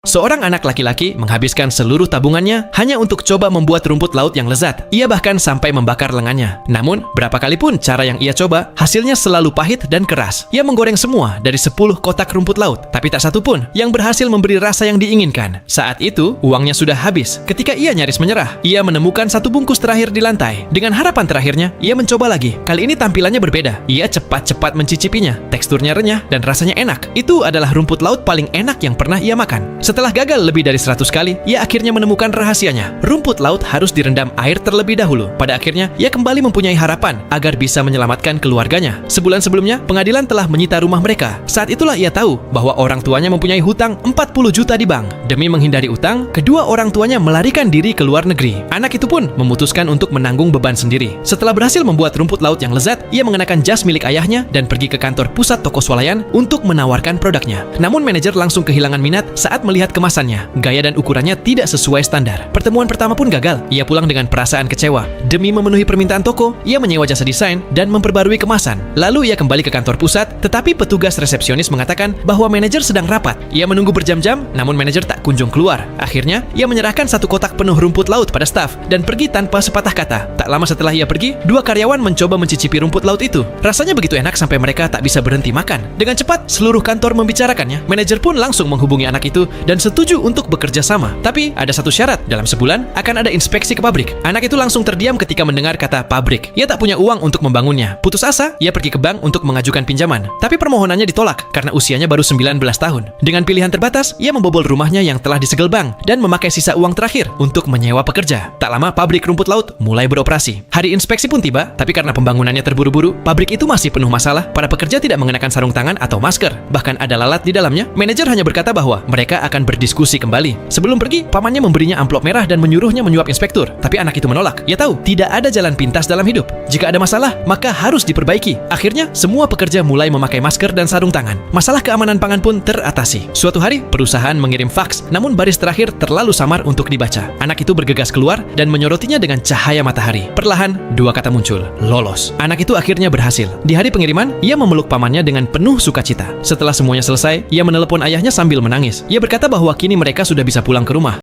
Seorang anak laki-laki menghabiskan seluruh tabungannya hanya untuk coba membuat rumput laut yang lezat. Ia bahkan sampai membakar lengannya. Namun, berapa kali pun cara yang ia coba, hasilnya selalu pahit dan keras. Ia menggoreng semua dari 10 kotak rumput laut, tapi tak satu pun yang berhasil memberi rasa yang diinginkan. Saat itu, uangnya sudah habis. Ketika ia nyaris menyerah, ia menemukan satu bungkus terakhir di lantai. Dengan harapan terakhirnya, ia mencoba lagi. Kali ini tampilannya berbeda. Ia cepat-cepat mencicipinya. Teksturnya renyah dan rasanya enak. Itu adalah rumput laut paling enak yang pernah ia makan. Setelah gagal lebih dari 100 kali, ia akhirnya menemukan rahasianya. Rumput laut harus direndam air terlebih dahulu. Pada akhirnya, ia kembali mempunyai harapan agar bisa menyelamatkan keluarganya. Sebulan sebelumnya, pengadilan telah menyita rumah mereka. Saat itulah ia tahu bahwa orang tuanya mempunyai hutang 40 juta di bank. Demi menghindari utang, kedua orang tuanya melarikan diri ke luar negeri. Anak itu pun memutuskan untuk menanggung beban sendiri. Setelah berhasil membuat rumput laut yang lezat, ia mengenakan jas milik ayahnya dan pergi ke kantor pusat toko swalayan untuk menawarkan produknya. Namun manajer langsung kehilangan minat saat melihat kemasannya. Gaya dan ukurannya tidak sesuai standar. Pertemuan pertama pun gagal. Ia pulang dengan perasaan kecewa. Demi memenuhi permintaan toko, ia menyewa jasa desain dan memperbarui kemasan. Lalu ia kembali ke kantor pusat, tetapi petugas resepsionis mengatakan bahwa manajer sedang rapat. Ia menunggu berjam-jam, namun manajer tak kunjung keluar. Akhirnya, ia menyerahkan satu kotak penuh rumput laut pada staf dan pergi tanpa sepatah kata. Tak lama setelah ia pergi, dua karyawan mencoba mencicipi rumput laut itu. Rasanya begitu enak sampai mereka tak bisa berhenti makan. Dengan cepat, seluruh kantor membicarakannya. Manajer pun langsung menghubungi anak itu dan setuju untuk bekerja sama. Tapi ada satu syarat, dalam sebulan akan ada inspeksi ke pabrik. Anak itu langsung terdiam ketika mendengar kata pabrik. Ia tak punya uang untuk membangunnya. Putus asa, ia pergi ke bank untuk mengajukan pinjaman. Tapi permohonannya ditolak karena usianya baru 19 tahun. Dengan pilihan terbatas, ia membobol rumahnya yang telah disegel bank dan memakai sisa uang terakhir untuk menyewa pekerja. Tak lama pabrik rumput laut mulai beroperasi. Hari inspeksi pun tiba, tapi karena pembangunannya terburu-buru, pabrik itu masih penuh masalah. Para pekerja tidak mengenakan sarung tangan atau masker. Bahkan ada lalat di dalamnya. Manajer hanya berkata bahwa mereka akan berdiskusi kembali. Sebelum pergi, pamannya memberinya amplop merah dan menyuruhnya menyuap inspektur. Tapi anak itu menolak. Ia tahu, tidak ada jalan pintas dalam hidup. Jika ada masalah, maka harus diperbaiki. Akhirnya, semua pekerja mulai memakai masker dan sarung tangan. Masalah keamanan pangan pun teratasi. Suatu hari, perusahaan mengirim faks, namun baris terakhir terlalu samar untuk dibaca. Anak itu bergegas keluar dan menyorotinya dengan cahaya matahari. Perlahan, dua kata muncul, lolos. Anak itu akhirnya berhasil. Di hari pengiriman, ia memeluk pamannya dengan penuh sukacita. Setelah semuanya selesai, ia menelepon ayahnya sambil menangis. Ia berkata bahwa kini mereka sudah bisa pulang ke rumah.